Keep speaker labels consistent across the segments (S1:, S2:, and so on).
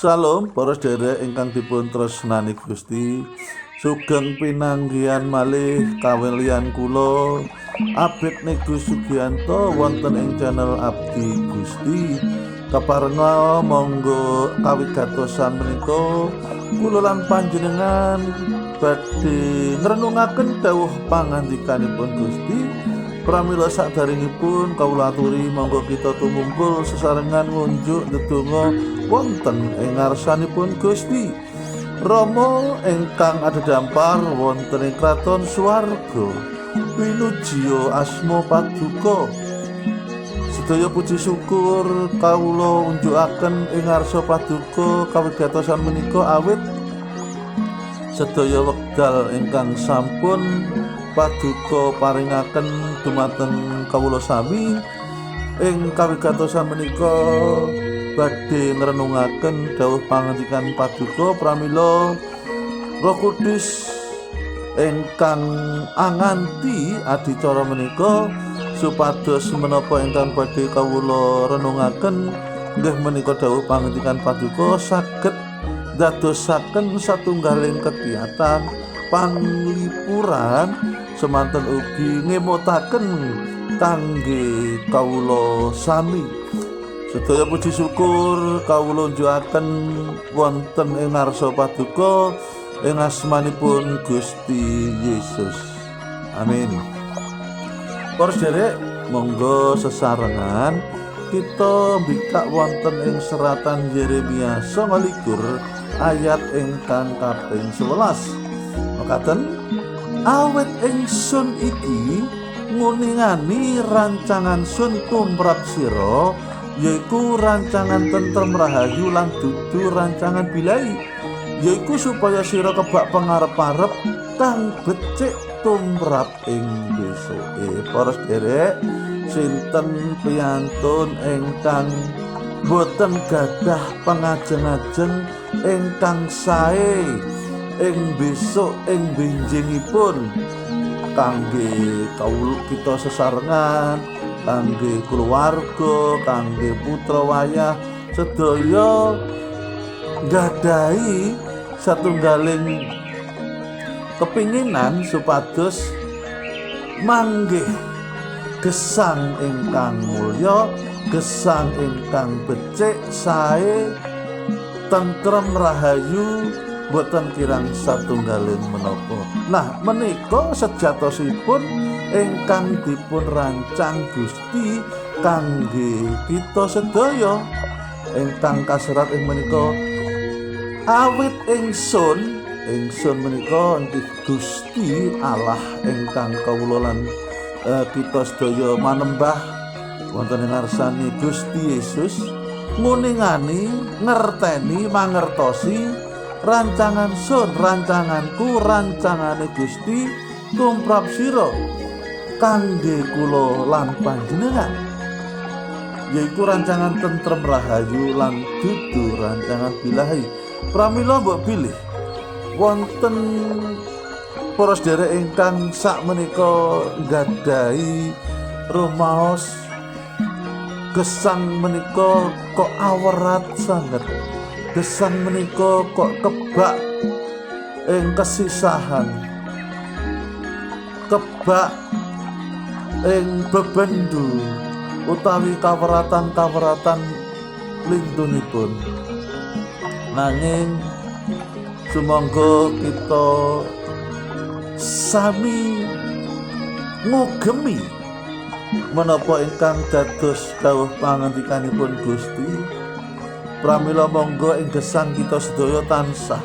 S1: Salam para sedherek ingkang dipun tresnani Gusti. Sugeng pinanggihan malih kawelian kula Abid Nego Sugianto wonten ing channel Abdi Gusti. Kaparenga monggo kawigatosan menika kula lan panjenengan badhe ngrenungaken dawuh pangandikanipun Gusti. Pramila sakdaringipun kawula aturi monggo kita tumungkul sesarengan ngunjuk ndedonga wonten ing ngarsanipun Gusti. Rama ingkang adhedhampar wonten ing kraton swarga, pinujiya asma Paduka. Sedaya puji syukur kawula unjukaken ing ngarsa Paduka kawigatosan menika awit sedaya wekdal ingkang sampun Paduka paringaken dumateng kawula sami ing kawigatosan menika badhe ngrenungaken dawuh pangandikan Paduka pramila Roh Kudus ingkang anganti adicara menika supados menapa ingkang badhe kawula renungaken nggih menika dawuh pangandikan Paduka saged dadosaken satunggaling kegiatan panglipuran semanten ugi ngemutaken kangge kawula sami. Sedaya puji syukur kawula unjukaken wonten ing ngarsa Paduka ing asmanipun Gusti Yesus. Amin. Para sedherek, monggo sesarengan kita mbikak wonten ing seratan Yeremia 29 ayat ingkang kaping 11. Mekaten, awit ingsun iki nguningani rancangan sun tumrap sira, yaiku rancangan tentrem rahayu lan dudu rancangan bilai, yaiku supaya sira kebak pangarep-arep kang becik tumrap ing besoke. Para sedherek, sinten piyantun ingkang boten gadah pangajeng-ajeng ingkang sae ing besok ing benjingipun kangge kawula kita sesarengan, kangge keluarga, kangge putra wayah sedaya gadahi satunggaling kepinginan supados manggih gesang ingkang mulya, gesang ingkang becik sae tentrem rahayu boten kirang satunggaling menapa. Nah, menika sejatosipun ingkang dipun rancang Gusti kangge kita sedaya ingkang kaserat ing menika. Awit ingsun menika inggih Gusti Allah ingkang kawula lan kita sedaya manembah wonten ing ngarsane Gusti Yesus, nguningani, ngerteni, mangertosi rancangan sun, rancanganku, rancangane Gusti tumrap sira kangge kula lan panjenengan, yaiku rancangan tentrem rahayu lan dudu rancangan bilahi. Pramila mbok pilih wonten para sedherek ingkang sakmenika nggadahi rumaos gesang menika kok awerat sanget. Gesang menika kok kebak ing kesisahan, kebak ing bebendu utawi kaweratan-kaweratan lindunipun. Nanging sumangga kita sami ngugemi menapa ingkang dados dawuh pangandikanipun Gusti. Pramila monggo ing gesang kita sedaya tansah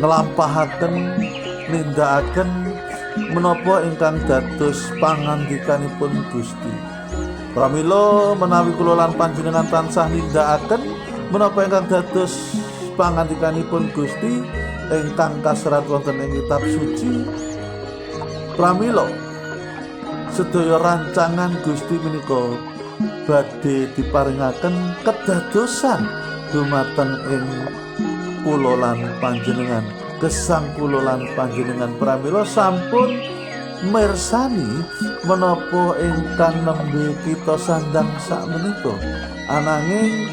S1: nglampahaken, nindakaken menapa ingkang dados pangandikanipun Gusti. Pramila menawi kula lan panjenengan tansah nindakaken menapa ingkang dados pangandikanipun Gusti ingkang kaserat wonten ing kitab suci, pramila sedaya rancangan Gusti menika badhe diparingaken kedadosan dumateng ing kula lan panjenengan. Gesang kula lan panjenengan pramila sampun mirsani menapa ingkang nembe kita sandang sakmenika, ananging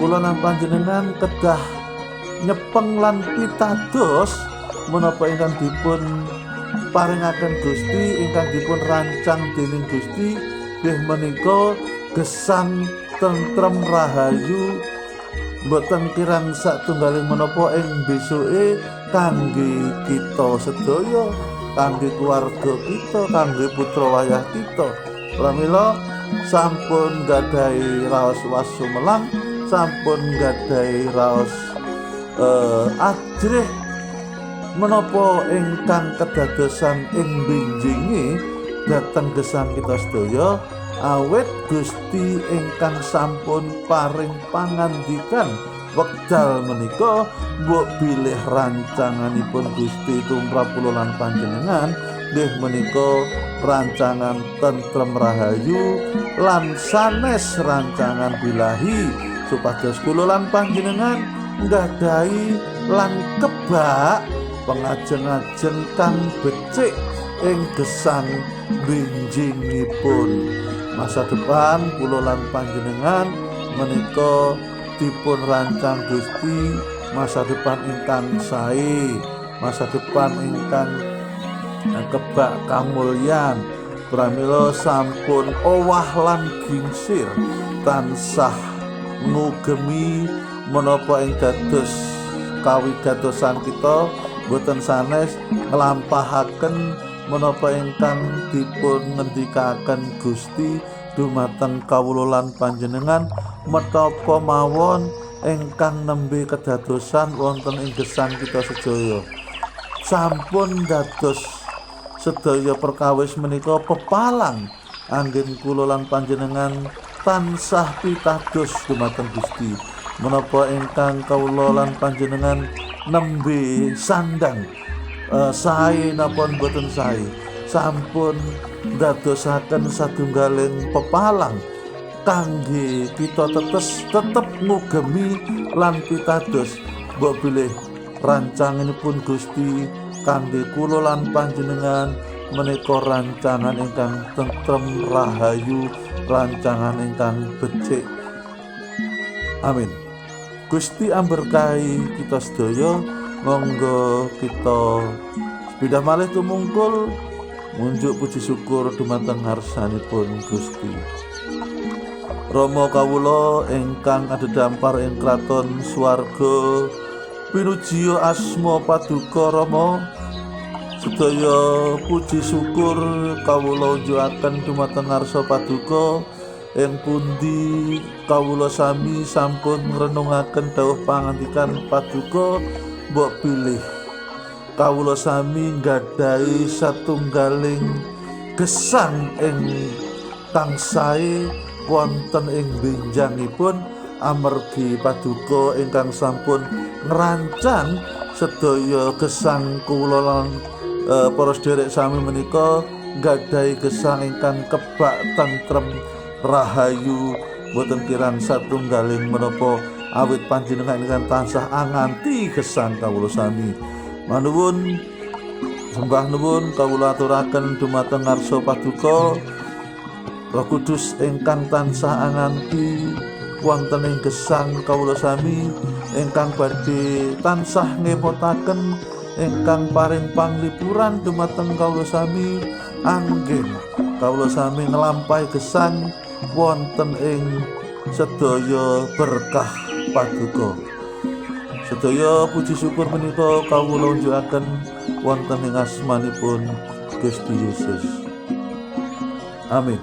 S1: kula lan panjenengan kedah nyepeng lan pitados menapa ingkang dipun paringaken Gusti, ingkang dipun rancang dening Gusti nggih menika gesang tentrem rahayu boten kirang satunggaling menapa ing besuke kangge kita sedaya, kangge keluarga kita, kangge putra wayah kita. Pramila sampun gadhahi raos wasumelang, sampun gadhahi raos ajrih menapa ingkang kedadosan ing benjinge dhateng gesang kita sedaya, awit Gusti ingkang sampun paring pangandikan wekdal menika mbok bilih rancanganipun Gusti tumrap kula lan panjenengan nggih menika rancangan tentrem rahayu lan sanes rancangan bilahi supados kula lan panjenengan nggadhahi lan kebak pengajeng-ajeng kang becik ing gesang benjingipun. Masa depan kula lan panjenengan menika dipun rancang Gusti masa depan ingkang sae, masa depan ingkang kebak kamulyan. Pramila sampun owah lan gingsir tansah ngugemi menapa ing dados kawigatosan kita boten sanes nglampahaken menapa ingkang dipun ngendikaken Gusti dumateng kawula lan panjenengan metapa mawon ingkang nembe kedadosan wonten ing gesang kita sedaya. Sampun dados sedaya perkawis menika pepalang anggen kula lan panjenengan tansah pitados dumateng Gusti menapa ingkang kawula lan panjenengan nembe sandang sae napa boten sae sampun ndadosaken satunggaling pepalang kangge kita tetep ngugemi lan pitados mbok bilih rancanganipun Gusti kangge kula lan panjenengan menika rancangan ingkang tentrem rahayu, rancangan ingkang becik. Amin. Gusti amberkahi kita sedaya. Monggo kita sepindah malih tumungkul munjuk puji syukur dumateng ngarsanipun Gusti. Rama kawula ingkang adhedhampar ing kraton swarga, pinujiya asma paduka Rama. Sedaya puji syukur kawula unjukaken dumateng ngarsa paduka ing pundi kawula sami sampun ngrenungaken dawuh pangandikan paduka. Mbok pilih kawula sami nggadhahi satunggaling gesang ing kang sae wonten ing benjangipun amargi paduka ingkang sampun ngrancang sedaya gesang kula lan para sedherek sami menika nggadhahi gesang ingkang kebak tentrem rahayu boten kirang satunggaling menapa awit panjenengan ingkang tansah anganti gesang kawula sami. Manuwun sembah nuwun kawula aturaken dumateng ngarsa paduka Roh Kudus ingkang tansah anganti wonten ing gesang kawula sami ingkang badhe tansah ngepotaken ingkang paring panglipuran dumateng kawula sami anggen kawula sami nglampahi gesang wonten ing sedaya berkah paduka. Sedaya puji syukur menika kawula unjukaken wonten ing asmanipun Gusti Yesus. Amin.